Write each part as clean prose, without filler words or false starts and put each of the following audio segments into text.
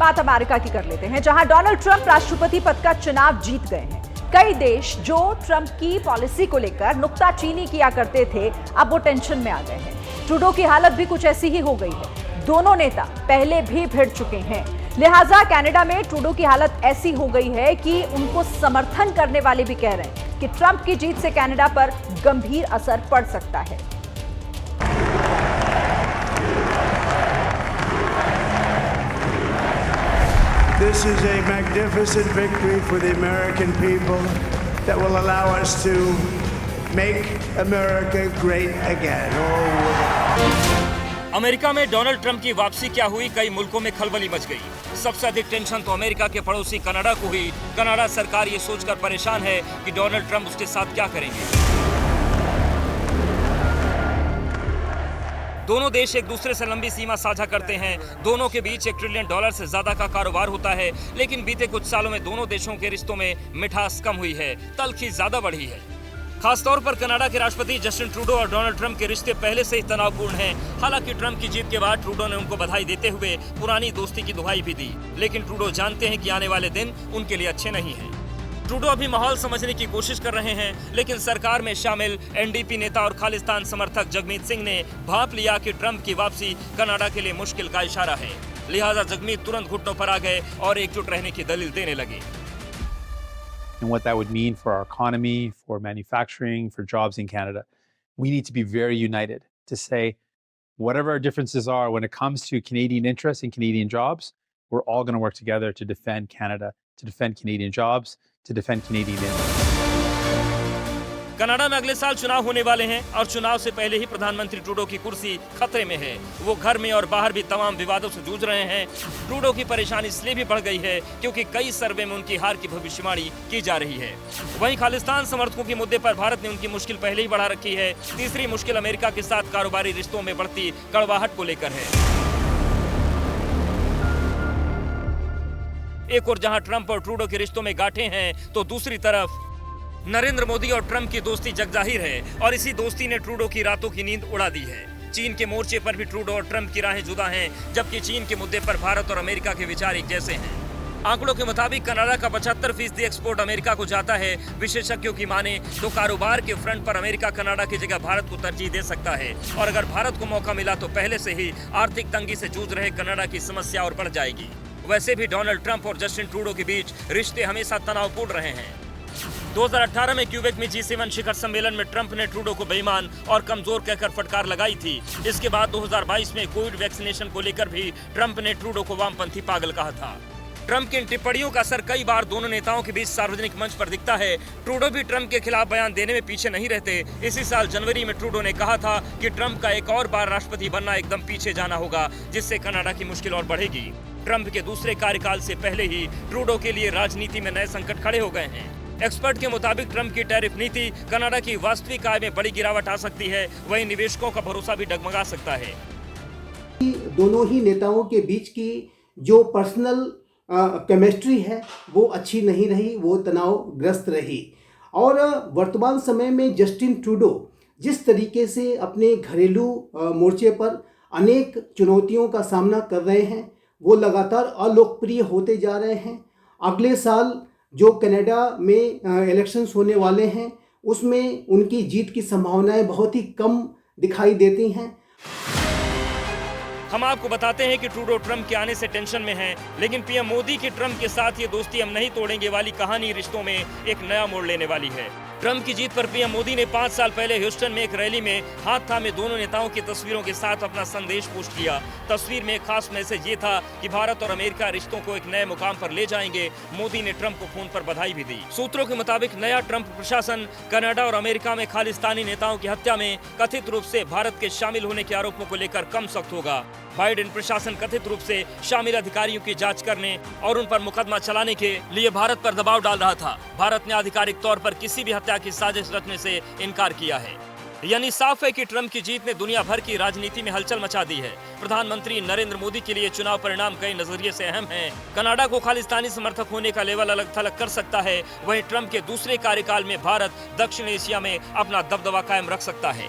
बात अमेरिका की कर लेते हैं, जहां डोनाल्ड ट्रंप राष्ट्रपति पद का चुनाव जीत गए हैं। कई देश जो ट्रंप की पॉलिसी को लेकर नुक्ताचीनी किया करते थे, अब वो टेंशन में आ गए हैं। ट्रूडो की हालत भी कुछ ऐसी ही हो गई है। दोनों नेता पहले भी भिड़ चुके हैं, लिहाजा कनाडा में ट्रूडो की हालत ऐसी हो गई है कि उनको समर्थन करने वाले भी कह रहे हैं कि ट्रंप की जीत से कनाडा पर गंभीर असर पड़ सकता है। This is a magnificent victory for the American people that will allow us to make America great again. America में डोनाल्ड ट्रंप की वापसी क्या हुई, कई मुल्कों में खलबली मच गई। सबसे अधिक टेंशन तो अमेरिका के पड़ोसी कनाडा को हुई। कनाडा सरकार ये सोचकर परेशान है कि डोनाल्ड ट्रंप उसके साथ क्या करेंगे। दोनों देश एक दूसरे से लंबी सीमा साझा करते हैं। दोनों के बीच $1 ट्रिलियन से ज्यादा का कारोबार होता है, लेकिन बीते कुछ सालों में दोनों देशों के रिश्तों में मिठास कम हुई है, तलखी ज्यादा बढ़ी है। खासतौर पर कनाडा के राष्ट्रपति जस्टिन ट्रूडो और डोनाल्ड ट्रंप के रिश्ते पहले से ही तनावपूर्ण हैं। हालांकि ट्रंप की जीत के बाद ट्रूडो ने उनको बधाई देते हुए पुरानी दोस्ती की दुहाई भी दी, लेकिन ट्रूडो जानते हैं कि आने वाले दिन उनके लिए अच्छे नहीं हैं। ट्रूडो अभी माहौल समझने की कोशिश कर रहे हैं, लेकिन सरकार में शामिल एनडीपी नेता और खालिस्तान समर्थक जगमीत सिंह ने भांप लिया कि ट्रंप की वापसी कनाडा के लिए मुश्किल का इशारा है। लिहाजा जगमीत तुरंत घुटनों पर आ गए और एकजुट रहने की दलील देने लगे। And what that would mean for our economy, for manufacturing, for jobs in Canada. We need to be very united to say whatever our differences are when it comes to Canadian interests and Canadian jobs, we're all going to work together to defend Canada, to defend Canadian jobs, to defend Canadian interests. Canada में अगले साल चुनाव होने वाले हैं और चुनाव से पहले ही प्रधानमंत्री ट्रूडो की कुर्सी खतरे में है। वो घर में और बाहर भी तमाम विवादों से जूझ रहे हैं। ट्रूडो की परेशानी इसलिए भी बढ़ गई है क्योंकि कई सर्वे में उनकी हार की भविष्यवाणी की जा रही है। वहीं खालिस्तान समर्थकों के मुद्दे पर भारत ने उनकी मुश्किल पहले ही बढ़ा रखी है। तीसरी मुश्किल अमेरिका के साथ कारोबारी रिश्तों में बढ़ती कड़वाहट को लेकर है। एक और जहां ट्रंप और ट्रूडो के रिश्तों में गांठें हैं, तो दूसरी तरफ नरेंद्र मोदी और ट्रंप की दोस्ती जगजाहिर है और इसी दोस्ती ने ट्रूडो की रातों की नींद उड़ा दी है। चीन के मोर्चे पर भी ट्रूडो और ट्रंप की राहें जुदा हैं, जबकि चीन के मुद्दे पर भारत और अमेरिका के विचार एक जैसे हैं। आंकड़ों के मुताबिक कनाडा का 75% एक्सपोर्ट अमेरिका को जाता है। विशेषज्ञों की माने तो कारोबार के फ्रंट पर अमेरिका कनाडा की जगह भारत को तरजीह दे सकता है, और अगर भारत को मौका मिला तो पहले से ही आर्थिक तंगी से जूझ रहे कनाडा की समस्या और बढ़ जाएगी। वैसे भी डोनाल्ड ट्रंप और जस्टिन ट्रूडो के बीच रिश्ते हमेशा तनावपूर्ण रहे हैं। 2018 में क्यूबेक में G7 शिखर सम्मेलन में ट्रंप ने ट्रूडो को बेईमान और कमजोर कहकर फटकार लगाई थी। इसके बाद 2022 में कोविड वैक्सीनेशन को लेकर भी ट्रंप ने ट्रूडो को वामपंथी पागल कहा था। ट्रंप की इन टिप्पणियों का असर कई बार दोनों नेताओं के बीच सार्वजनिक मंच पर दिखता है। ट्रूडो भी ट्रंप के खिलाफ बयान देने में पीछे नहीं रहते। इसी साल जनवरी में ट्रूडो ने कहा था कि ट्रंप का एक और बार राष्ट्रपति बनना एकदम पीछे जाना होगा, जिससे कनाडा की मुश्किल और बढ़ेगी। ट्रंप के दूसरे कार्यकाल से पहले ही ट्रूडो के लिए राजनीति में नए संकट खड़े हो गए हैं। एक्सपर्ट के मुताबिक ट्रंप की टैरिफ नीति कनाडा की वास्तविक आय में बड़ी गिरावट आ सकती है, वहीं निवेशकों का भरोसा भी डगमगा सकता है। दोनों ही नेताओं के बीच की जो पर्सनल केमिस्ट्री है वो अच्छी नहीं रही, वो तनावग्रस्त रही। और वर्तमान समय में जस्टिन ट्रूडो जिस तरीके से अपने घरेलू मोर्चे पर अनेक चुनौतियों का सामना कर रहे हैं, वो लगातार अलोकप्रिय होते जा रहे हैं। अगले साल जो कनाडा में इलेक्शंस होने वाले हैं, उसमें उनकी जीत की संभावनाएं बहुत ही कम दिखाई देती हैं। हम आपको बताते हैं कि ट्रूडो ट्रंप के आने से टेंशन में हैं, लेकिन पीएम मोदी की ट्रंप के साथ ये दोस्ती हम नहीं तोड़ेंगे वाली कहानी रिश्तों में एक नया मोड़ लेने वाली है। ट्रंप की जीत पर पीएम मोदी ने 5 साल पहले ह्यूस्टन में एक रैली में हाथ थामे दोनों नेताओं की तस्वीरों के साथ अपना संदेश पोस्ट किया। तस्वीर में एक खास मैसेज ये था कि भारत और अमेरिका रिश्तों को एक नए मुकाम पर ले जाएंगे। मोदी ने ट्रंप को फोन पर बधाई भी दी। सूत्रों के मुताबिक नया ट्रंप प्रशासन कनाडा और अमेरिका में खालिस्तानी नेताओं की हत्या में कथित रूप से भारत के शामिल होने के आरोपों को लेकर कम सख्त होगा। बाइडेन प्रशासन कथित रूप से शामिल अधिकारियों की जांच करने और उन पर मुकदमा चलाने के लिए भारत पर दबाव डाल रहा था। भारत ने आधिकारिक तौर पर किसी भी हत्या की साजिश रचने से इनकार किया है। यानी साफ है कि ट्रंप की जीत ने दुनिया भर की राजनीति में हलचल मचा दी है। प्रधानमंत्री नरेंद्र मोदी के लिए चुनाव परिणाम कई नजरिए से अहम है। कनाडा को खालिस्तानी समर्थक होने का लेवल अलग थलग कर सकता है। वहीं ट्रंप के दूसरे कार्यकाल में भारत दक्षिण एशिया में अपना दबदबा कायम रख सकता है।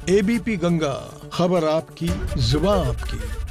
एबीपी गंगा, खबर आपकी, जुबान आपकी।